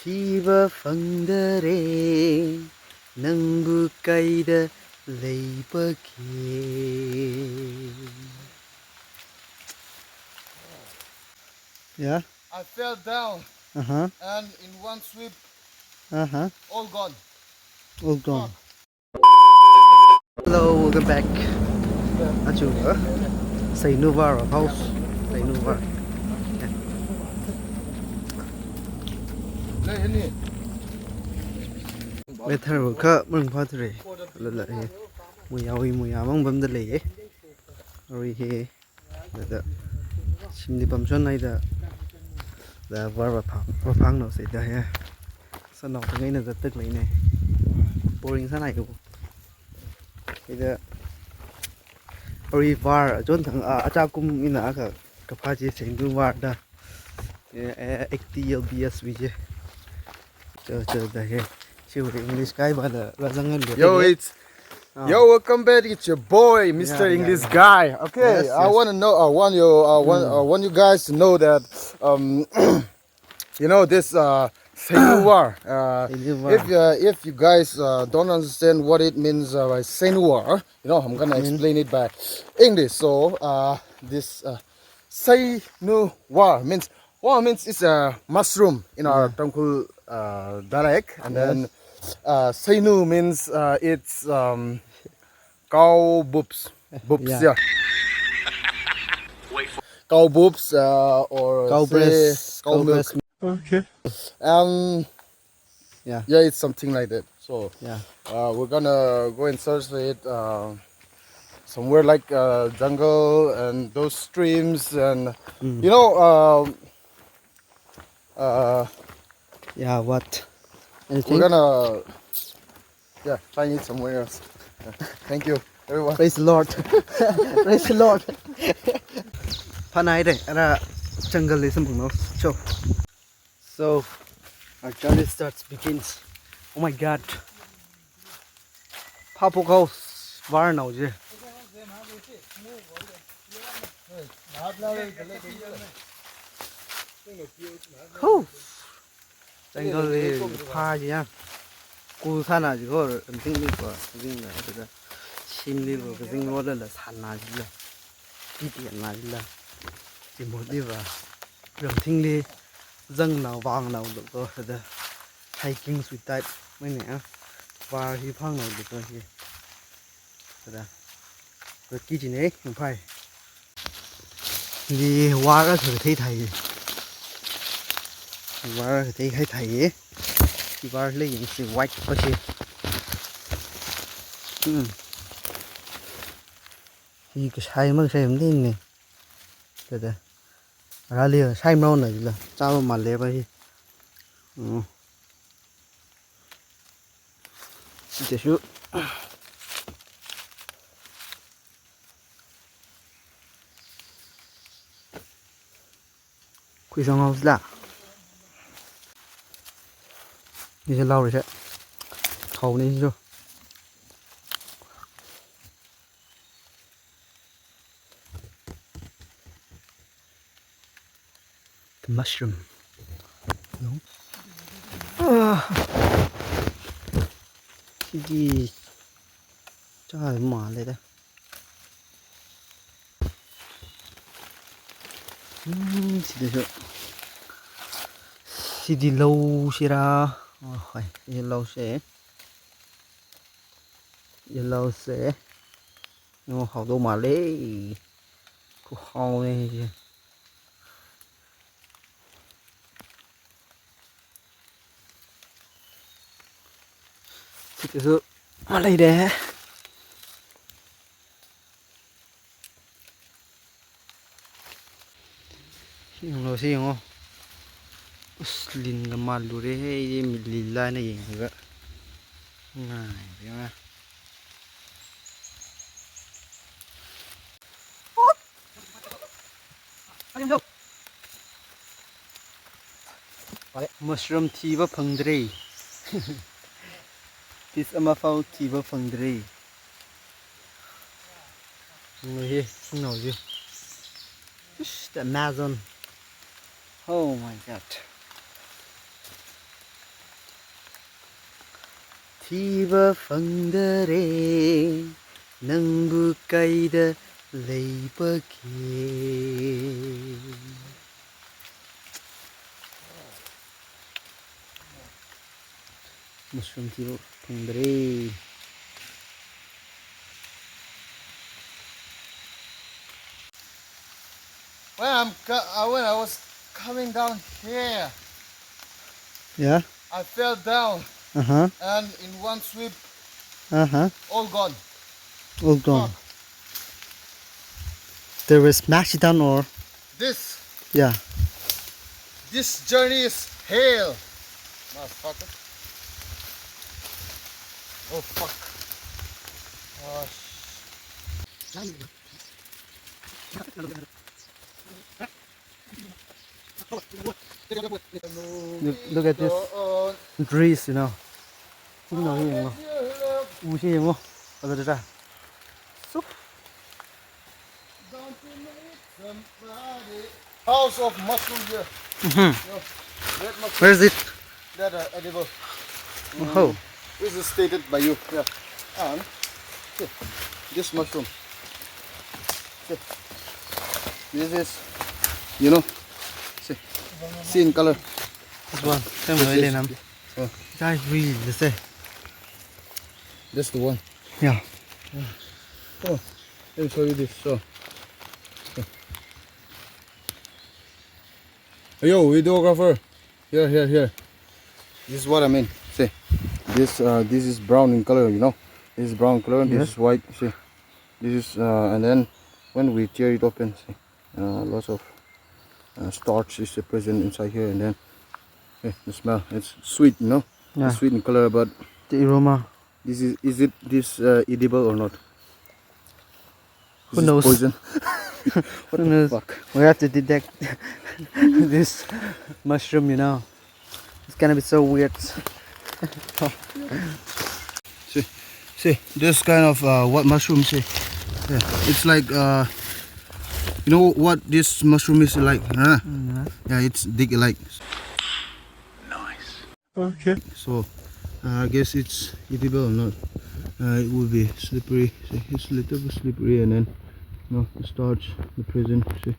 Thiba fangdare nangbu kaida leibake. Yeah. I fell down. And in one sweep, all gone. All gone. Hello, welcome back. Achu, seinu house. Seinu var. Weather ka mung phathre. Lala he. Muyamang bam da le. Ori he. Da simdi pamson nai da. Da var phang no se da he. San nok ngai na da tak lai ne. Boring sa nai ko. Ida ori var jon thang acha kum ina ka phaji seinu var da. 80 lbs vije. Cho da he. English guy bala Yo, welcome back. It's your boy, Mr. English guy. Okay, I want to know. I want you guys to know that you know this seinu war. If you guys don't understand what it means by seinu war, you know, I'm gonna explain it by English. So this seinu war means it's a mushroom in our Tangkul dialect, and then seinu means it's cow boobs. Yeah. Cow boobs or cow breast. Cow milk. Okay. Yeah, it's something like that. So we're gonna go and search for it somewhere like jungle and those streams, and you know yeah, what? Anything? we're gonna find it somewhere else. Thank you, everyone. Praise the Lord. Praise the Lord. Panai de ara jungle is no. So our journey begins. Oh my God. Papo house var now je. Oh. Jungle pha gì nha. Cô sa na ji go thing ni ko thing na da. Sim li go thing mo la san na ji la. Ti tian na ji la. Chỉ một đi vào đường thinh đi dân nào vàng nào được rồi đó hiking suy tại mấy nè và hi phang nào được rồi đó rồi kỹ gì này không phải đi qua cái thử thấy thầy qua thấy hay thầy đi qua lấy những sự white có gì thì cái sai mà sai không tin này đó ra liền sai màu này là sao mà lẹ vậy chết chứ quy xong không là đi sẽ lâu rồi sẽ thầu đi chưa the mushroom. No. Đi trời mà lên đây. Thì đi lâu xí ra. Phải đi lâu sẽ. Đi lâu sẽ. Nhưng mà học đâu mà lấy. Cô hao này. Thực sự mà lấy đấy không nói gì không linh cái mặt lúa đấy hay mình lìn lại này gì vậy này thấy không mushroom thì vào phăng đấy this ama phao thì vào phăng đấy người gì không nói gì the Amazon. Oh my God. Thiba fangdare nangbu kaida leibake. Mushroom thiba fangdare. When I was coming down here, Yeah. I fell down Uh-huh. and in one sweep, Uh-huh. all gone. All gone. They were smashed down or This yeah. journey is hell. Motherfucker. Oh fuck. Oh, Look at this trees, you know. Không nói gì mà. U chi không? Ở đây ra. Sup. house of mushroom here. Mhm. Red mushroom. Where is it? That are edible. Oh. This is stated by you. Yeah. And see, this mushroom. See, this is, you know, see in color. This one. Xem mới lên lắm. Oh, Guys, really, let's say. that's the one. Yeah. Oh, let me show you this. So, yo, videographer, here. This is what I mean. See, this is brown in color. You know, this is brown color. This is white. See, this is and then when we tear it open, see, lots of starch is present inside here, and then the smell. It's sweet, you know. Yeah. It's sweet in color, but The aroma. this is it edible or not? Who This is knows? poison. Who knows? Fuck. We have to detect this mushroom, you know. It's gonna be so weird. See, this kind of what mushroom? See, yeah, it's like you know what this mushroom is like? Huh? Yeah, it's big like. Okay. So I guess it's edible or not. It will be slippery. See, it's a little bit slippery, and then the starch, the present. See,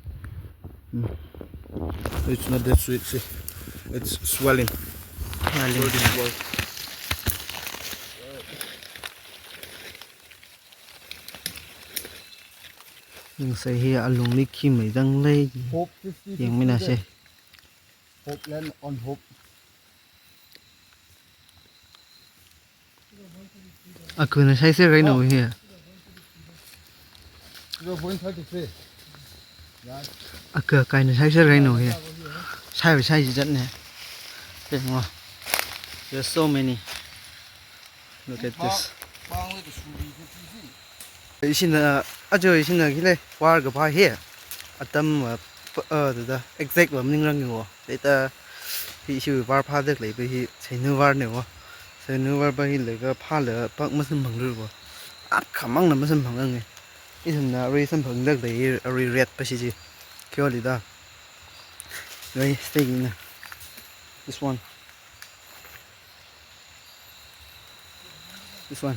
it's not that sweet. See, it's swelling. Nhưng say here along mi kim mai dang lay. Hope Yang mina say. Hope land on hope. Aku na say say right now here. 0.33. Aku kai na say say right now here. Say phải say gì dẫn nè. Thấy không? There's so many. Look at this. 이신나 아주 이신나 길래 와르가 봐 here. 아담 the exact và mình rằng ngủ. Để ta thì sự var pha được lấy bởi seinu var nữa. Seinu var bởi lấy cái pha lửa bắc mất sân bằng được. Áp khả năng là mất sân bằng này. 이신나 리 sân bằng được lấy ri red bởi gì? Kêu đi da. Rồi stay in. This one. This one.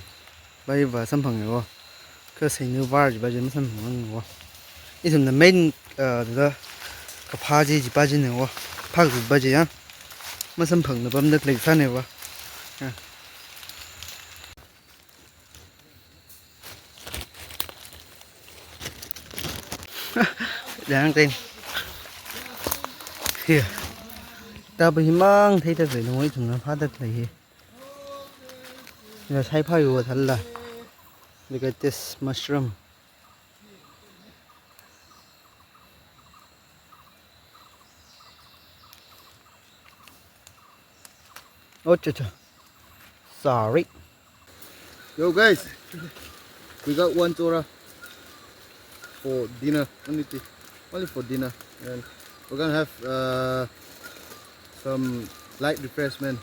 Bây giờ sân bằng rồi. Cái seinu var chỉ bây giờ mất sân bằng rồi. 이신나 main the cái pha gì chỉ bây giờ nữa. Pha cái bây giờ mất sân bằng là bấm được lấy sao này. Đáng tin here ta bị mang thấy được rồi nói chúng nó phát được này giờ sai phải rồi thật là look at this mushroom ôi trời trời sorry Yo guys, we got one tora for dinner, only for dinner, and we're gonna have some light refreshment,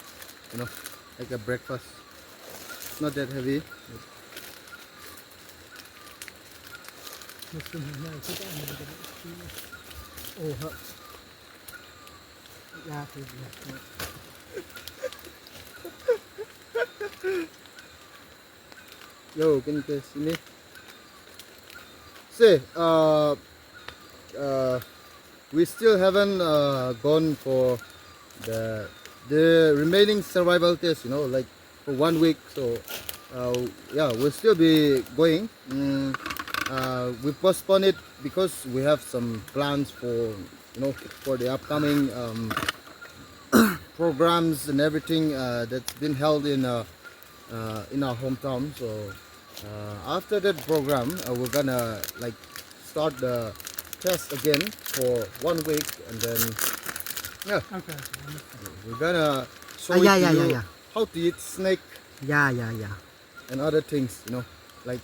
you know, like a breakfast. It's not that heavy. Yo, can you see me? Say, we still haven't gone for the remaining survival test. You know, like for 1 week. So, yeah, we'll still be going. We postponed it because we have some plans for for the upcoming programs and everything that's been held in our hometown. So after that program, we're gonna like start the test again for 1 week, and then yeah, Okay. we're gonna show Yeah, it yeah, to yeah, you yeah. how to eat snake Yeah, yeah, yeah. and other things. Like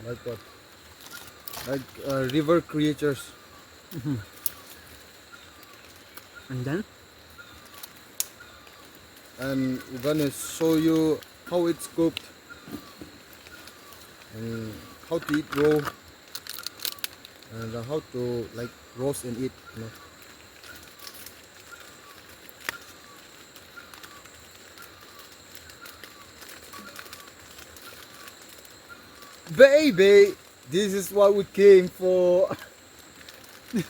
like what, like river creatures. And then And we're gonna show you how it's cooked and how to eat raw, and how to like roast and eat. Baby, this is what we came for. We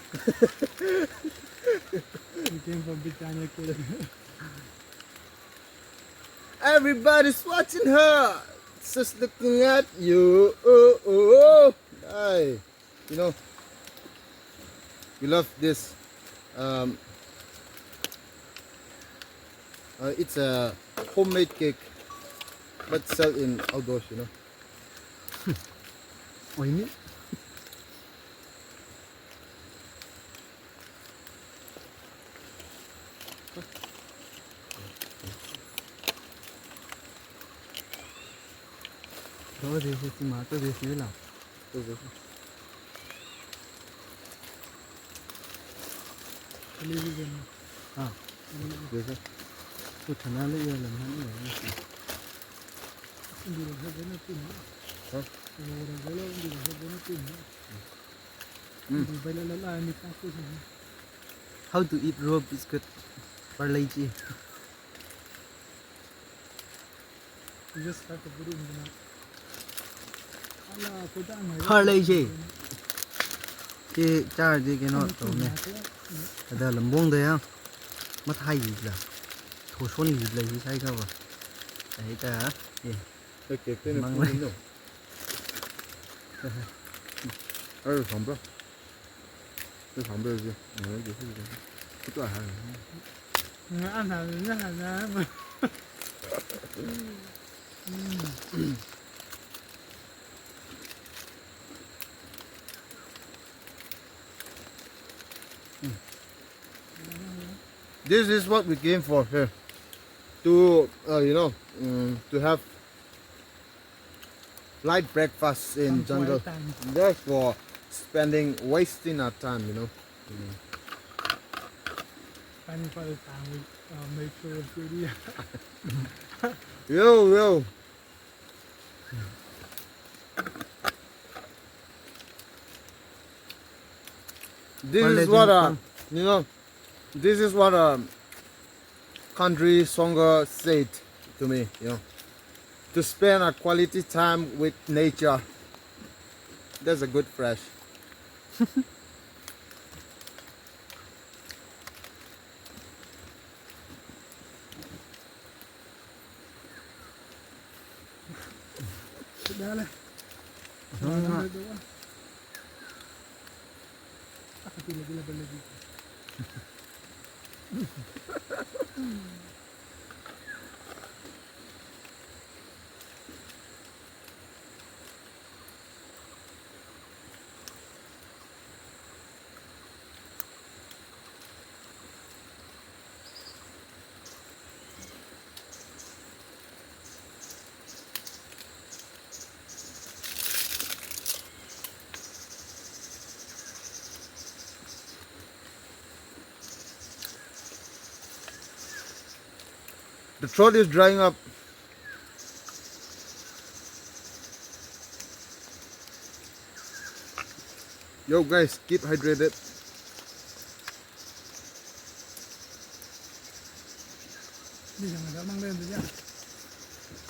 came from Britannia. Everybody's watching her, just looking at you. Oh, oh, oh. Aye. We love this. Um, it's a homemade cake, but sell in outdoors. ôi nhỉ. Đó thì mà tôi biết như nào. Television. À, tôi thằng nào lấy giờ làm hắn này. Hindi lang sabi na tin. Huh? Wala hindi lang sabi na tin. Hindi ba lalalaman ako sa. How to eat raw biscuit? Parlay chi. You just have to put it in the mouth. Ala, put on my. Parlay chi. Cái char gì cái nó tao nè. Ada lambong đấy à. Mất hay gì là. Thổ số gì là gì sai không à? Đấy ta. 이렇게 때는 망나니. 보이는 아유 담배 그 담배지 이게 쓰지 그것도 안 하네 Nga ana na. This is what we came for here, to to have light breakfast in jungle, just for wasting our time. Funny for the time we make sure it's really. Yo. This is what country songer said to me, to spend a quality time with nature. That's a good fresh. Dale. Ako pila dito. The throat is drying up. Yo guys, keep hydrated. นี่ยังไงก็มั่งเล่นตัวเนี้ย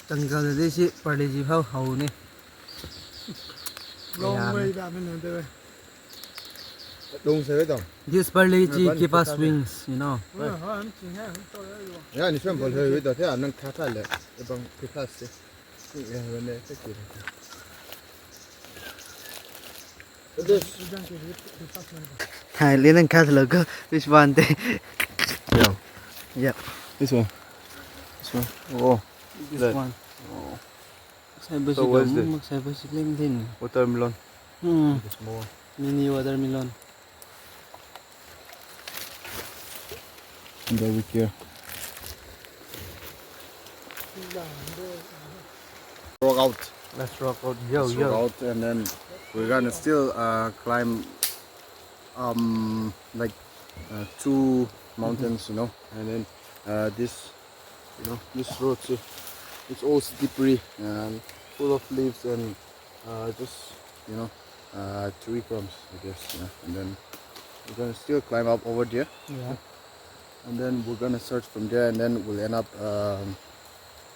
Jungle là đi party phao hầu nè. ลงไปแบบนั้นเลย Đúng rồi đó. This party give us wings, you know. เออเออจริงแฮะตัวเยอะอยู่ Ya, ni xem bol hơi đó thế à, nâng khá thà lệ, bằng cái thà xí.นี่vấn đề cái gì đó. This. ดูจังคือดูตัดเลย Hai lên anh cắt lỡ cơ. Which one day? Yeah. Yep. This one. This one. Oh. This Right. one. Oh. Sai bớt So xí what is gấm, this? mặc sai bớt xí lên thìn. Watermelon. It's more. Mini watermelon. And over here. Rock out. Let's rock out. Yo, Let's rock yo. out, and then we're gonna still climb like 2 mountains, you know, and then this, you know, this road too. It's all slippery and full of leaves and just, you know, tree crumbs, I guess, you know. And then we're gonna still climb up over there, Yeah. and then we're gonna search from there, and then we'll end up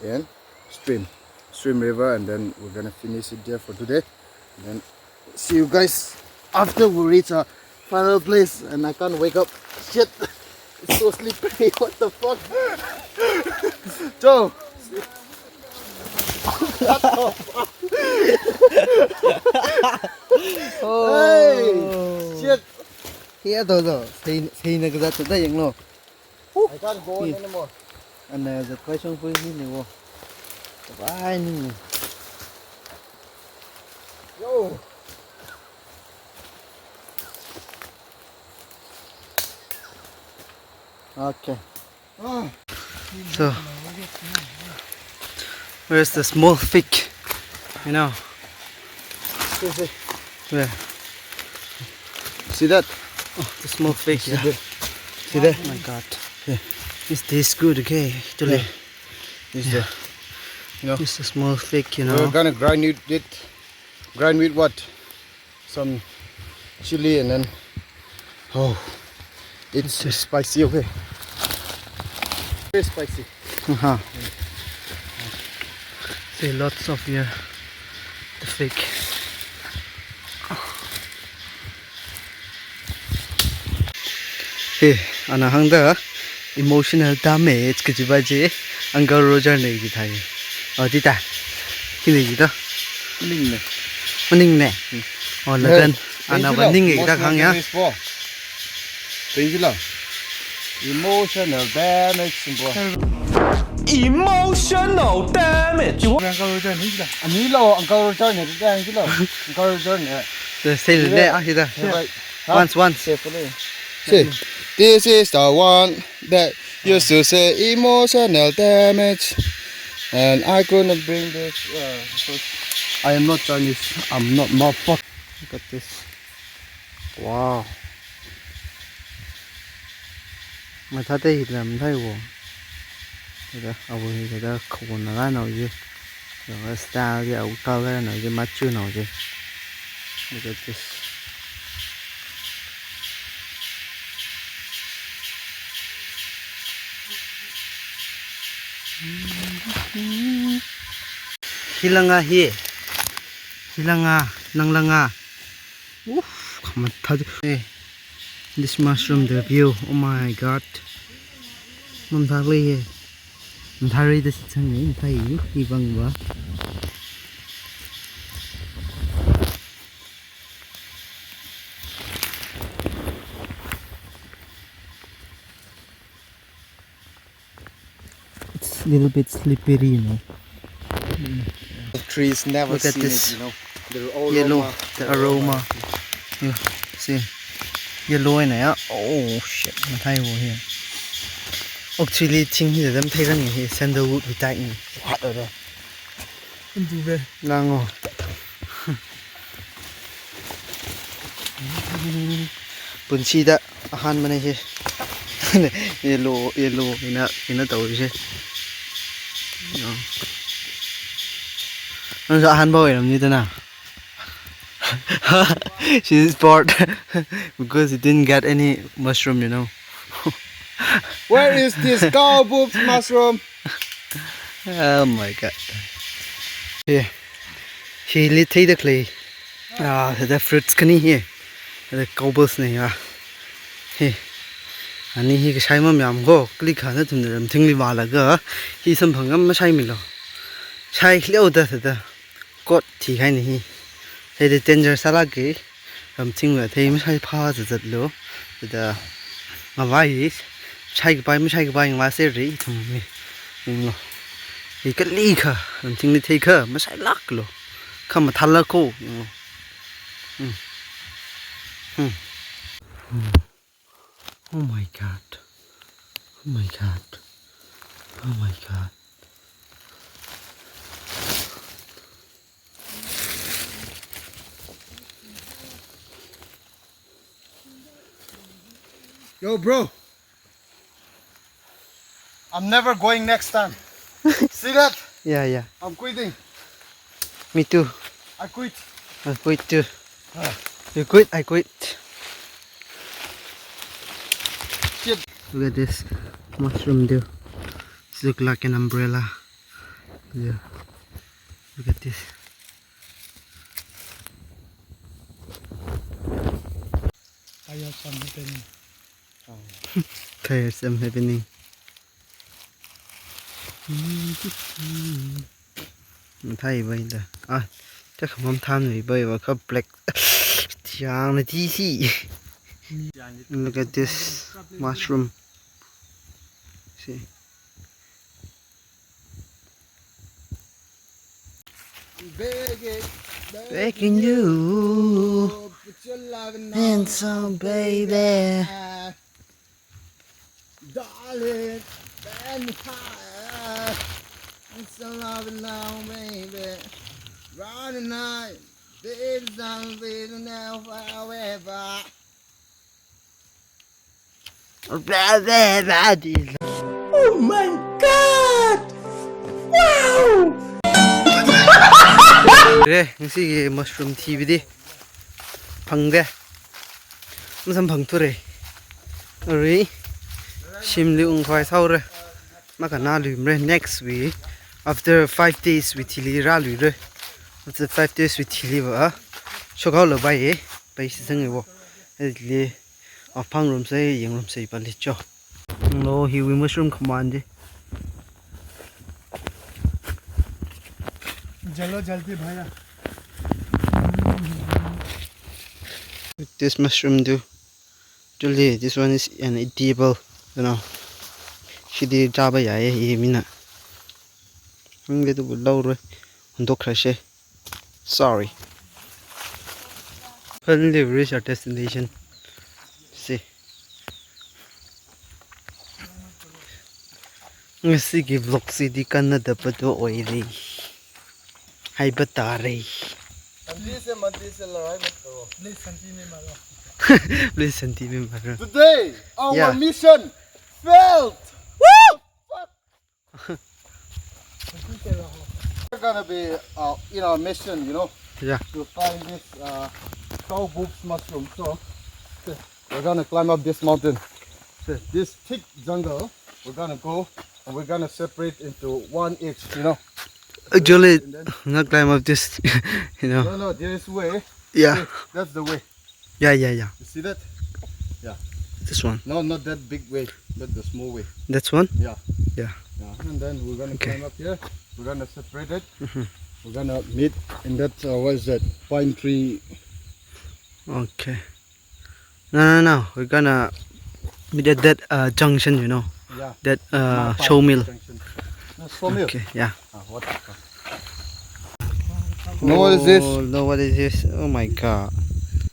in stream river, and then we're gonna finish it there for today, and then see you guys after we reach our final place. And I can't wake up. Shit, it's so slippery. What the fuck? Joe. Hey, shit. Here thôi rồi. Thì này cái đó tới đây rồi. I can't go on anymore. Anh này giật quay xuống với như này vô. Vai nè. Yo. Okay. Ah. So, where's the small fig? You know, See, where? see that? Oh, the small fig. See Yeah. that? See that? Oh my God. Yeah. This tastes good, okay? Actually, This the, you know, this is a small fig, you we're know. gonna grind it. Grind with what? Some chili, and then oh, it's Okay. spicy. Okay. Very spicy. Uh-huh. See lots of here, the fig. Hey, ana hangda emotional damage cái gì vậy chứ? Uncle Roger này gì thầy? Đi ta. Cái này gì đó? Ninh này. Ninh nè. Là gần. Ana vẫn ninh người ta khang nhá. Tính chứ nào? Emotional damage. Emotional damage. Đang câu chơi hết rồi Anh nghĩ là Uncle Roger này cái chứ nào? Uncle Roger này. Rồi xây lên đây à ta. Once. See, this is the one that used to say emotional damage, and I couldn't bring this because I am not Chinese. I'm not motherfucker. Look at this. Wow. Mà thấy đây là mình thấy wow. Cái đó, cái đó khổ nó ra nào chứ. Rồi style cái áo cao cái nào chứ mắt chưa nào chứ. Look at this. Hilanga here. Hilanga, nanglanga. Oof, come on, touch. Hey, this mushroom, the view. Oh my God. Mom thali here. Mom thali this thing này, thấy gì vâng quá. It's a little bit slippery, you know. Trees never Look at seen this. it, you know. They're all Yellow, aroma. the aroma. Yeah, see, yellow này á. Oh shit, mà thay vô here. Actually, chính thì đâm thấy rằng này sandalwood với tay này. Hot ở đây. anh chủ về Là ngon. Bún chi đã han mà này chứ. Yellow nó tàu chứ. Nó sợ han bồi làm như thế nào? She's bored because he didn't get any mushroom, you know. Where is this cow boobs mushroom? Oh my god. Here. She lit the clay. The fruits can here. The cobbles near. Here. And he can shine my go. Click on it and the tingly valaga. He's some hungam shimilo. Shai clear the got tea kind he. Hey, the danger salagi. Ting with him, I pass at low. The Hawaii. Shake by me, shake by my series to me. He can leak her and think they take her, must I luck low. Come a talaco. Oh my god. Oh my god. Oh my god. Yo, bro. I'm never going next time. See that? Yeah. I'm quitting. Me too. I quit. I quit too. You quit, I quit. Shit. Look at this mushroom dude. This looks like an umbrella. Yeah. Look at this. I have some happening. There's some happening. Thấy vậy đó. Chắc không tham gì bởi và có black. Chàng là chi gì. Look at this mushroom. See. Begging you, handsome baby. Darling, bend higher. It's a love now, baby. Running night, baby's on the now forever. Oh my god! Wow! Kể ngasi mushroom TV đi. Phăng de. Masam phăng tu re. Rồi. Shim liung khoai sau rồi. Mà cả na lùm rồi next week. After 5 days we chili ra lùm rồi. After 5 days we chili vợ. Cho cao là bay ấy. Bay sẽ sang người vô. Để ở phăng room sẽ yên room sẽ bật cho. No, he will mushroom command đi. जलो जल्दी भैया This mushroom do. Actually, this one is an edible, you know. She did job ay mina. Hindi to below rồi. Hundo crash. Sorry. Finally reach our destination. See. Ngasi ki vlog si di ka na dapat do oily. Hay batari. Please continue मारो Please send me mara. Today, our Yeah. mission failed. We're gonna be in our mission, you know, Yeah. to find this cow boobs mushroom. So we're gonna climb up this mountain. So this thick jungle, we're gonna go and we're gonna separate into one each, you know. Actually, not climb up this, you know. No, there is way. Yeah. See, that's the way. Yeah. You see that? This one. No, not that big way, but the small way. That's one? Yeah. Yeah. And then we're gonna Okay. climb up here. We're gonna separate it. We're gonna meet in that what is that pine tree? Okay. No. We're gonna meet at that junction, you know. Yeah. That Not pine sawmill. junction. No, sawmill. Okay, yeah. What? Know what is this? Oh, no, what is this? Oh my god.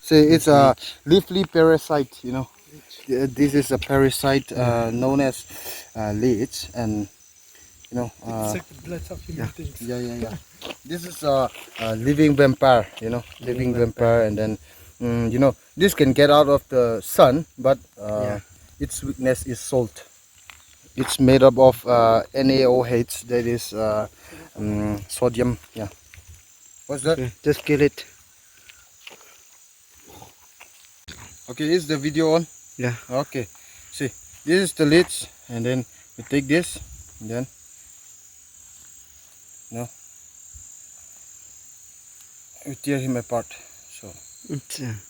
See, it's a leafy parasite. You know, this is a parasite known as leech, and you know. Check the blood of human beings. Yeah. This is a living vampire, you know, living vampire, and then you know, this can get out of the sun, but its weakness is salt. It's made up of NaOH, that is sodium. Yeah. What's that? Okay, just kill it. Okay, is the video on? Yeah. Okay. See, this is the lids, and then we take this, and then we tear him apart. So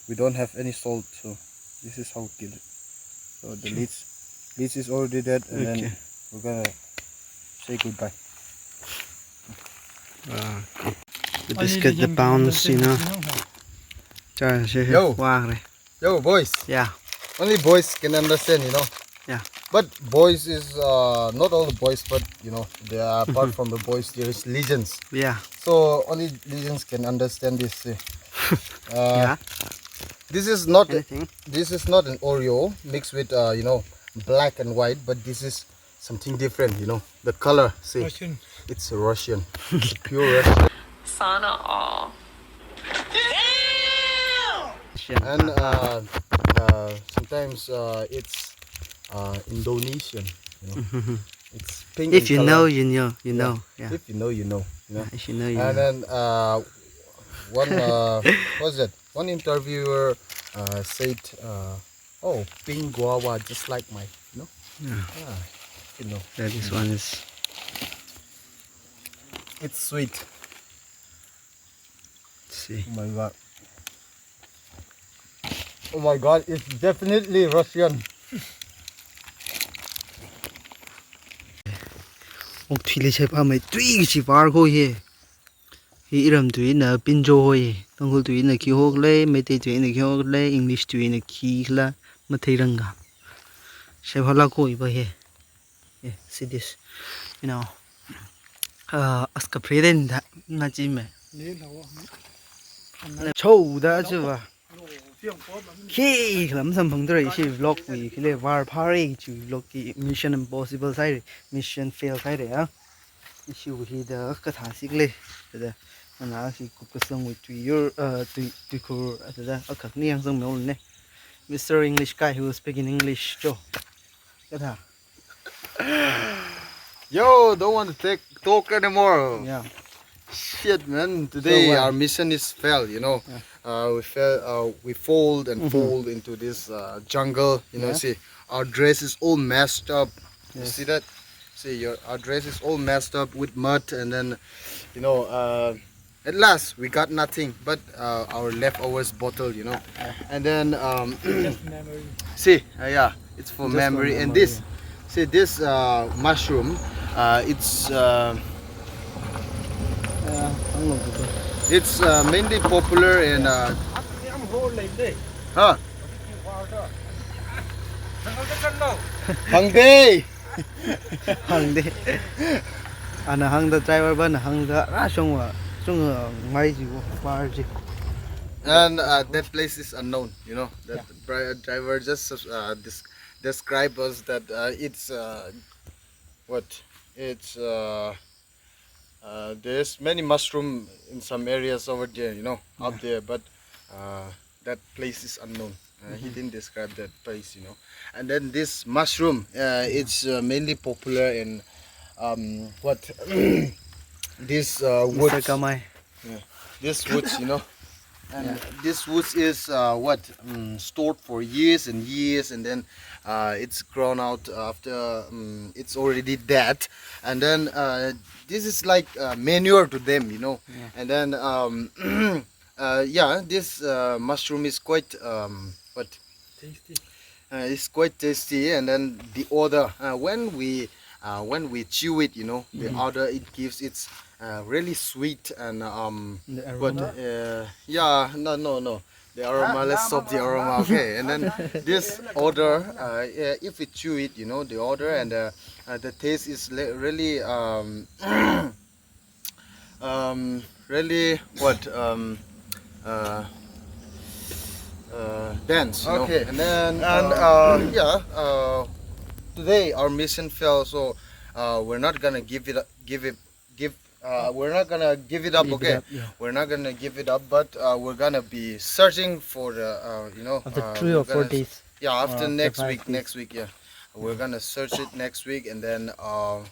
we don't have any salt, so this is how we kill it. So the lids is already dead, and then we're gonna say goodbye. The biscuit, the pounds, you know. Yo. Yo, boys. Yeah. Only boys can understand, you know. Yeah. But boys is not all the boys, but you know, they are apart from the boys, there is legends. Yeah. So only legends can understand this. Yeah. This is not Anything? this is not an Oreo mixed with you know, black and white, but this is something different. You know, the color. See, Russian. it's Russian. It's pure Russian. Sauna all. And sometimes it's Indonesian. You know, it's pink. If in you color. know, you know, you know. Yeah. If you know, you know. You know. If you know, you And know. then one what's that? One interviewer said, "Oh, pink guava, just like my, you know." Yeah. You know, Yeah, this one is. it's sweet. Let's see. Oh my god. Oh my god, it's definitely Russian. Một thủy lấy ba mày tùy chỉ var khôi he. Hi iram tùy na pinjo hoi. Tông hol tùy na ki hok le, mấy tây tùy na ki hok le, English tùy na ki la, mà thấy răng gặp. Sẽ hola khôi ba he. Yeah, see this. You know. Aska preden da na chi me. Chou da chứ ba. Khi lắm sầm phẳng tới thì vlog vì cái này var party chứ vlog cái Mission Impossible sai Mission Fail sai đấy á. Issue thì đó cái thằng xích lên, đấy là thì cục cái sông với tùy cô đấy ở các niang sông mấy này. Mr. English guy who speak in English cho cái thằng. Yo, don't want to talk anymore. Yeah. Shit, man. Today So, our mission is failed. You know, we fold and fold into this jungle. You know, Yeah. see, our dress is all messed up. You Yes. see that? See, our dress is all messed up with mud, and then, you know, at last we got nothing but our leftovers bottle. You know, and then Just memory. see, yeah, it's for Just for memory. And memory, this, see, this mushroom, it's. It's mainly popular in huh? Hungry. Hang đi. Anh hang the driver bên hang the ra xong ngay gì qua gì. And that place is unknown, you know. That driver just describe us that it's what it's there's many mushroom in some areas over there, you know, up there, but that place is unknown. He didn't describe that place, you know. And then this mushroom, it's mainly popular in what this Mr. woods. Kamai. This woods, you know. And this woods is stored for years and years, and then it's grown out after it's already dead, and then this is like manure to them, you know. And then yeah, this mushroom is quite what Tasty. it's quite tasty, and then the odor when we chew it, you know, the odor it gives, it's really sweet and The but aroma. yeah, no, the aroma, let's stop the aroma. Okay, and then this odor, if we chew it, you know, the odor and the taste is really really what dense, you know? Okay. And then yeah, today our mission fell, so we're not gonna we're not gonna give it up. Give it Okay, up, yeah. we're not gonna give it up, but we're gonna be searching for the you know, After 3 or we're 4 gonna- days. yeah, after after next 5 week, days. next week, yeah. We're gonna search it next week, and then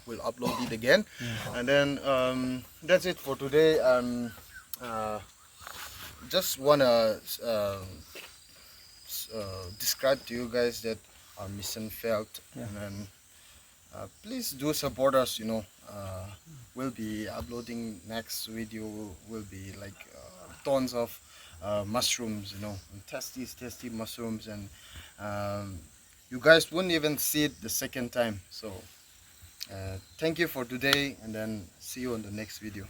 we'll upload it again, and then that's it for today. Just wanna describe to you guys that our mission failed. Yeah. And then please do support us. We'll be uploading next video. Will be like tons of mushrooms. Tasty mushrooms, and you guys wouldn't even see it the second time. So thank you for today, and then see you on the next video.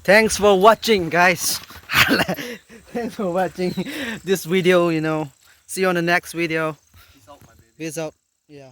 Thanks for watching, guys. Thanks for watching this video. See you on the next video. Peace out. Yeah.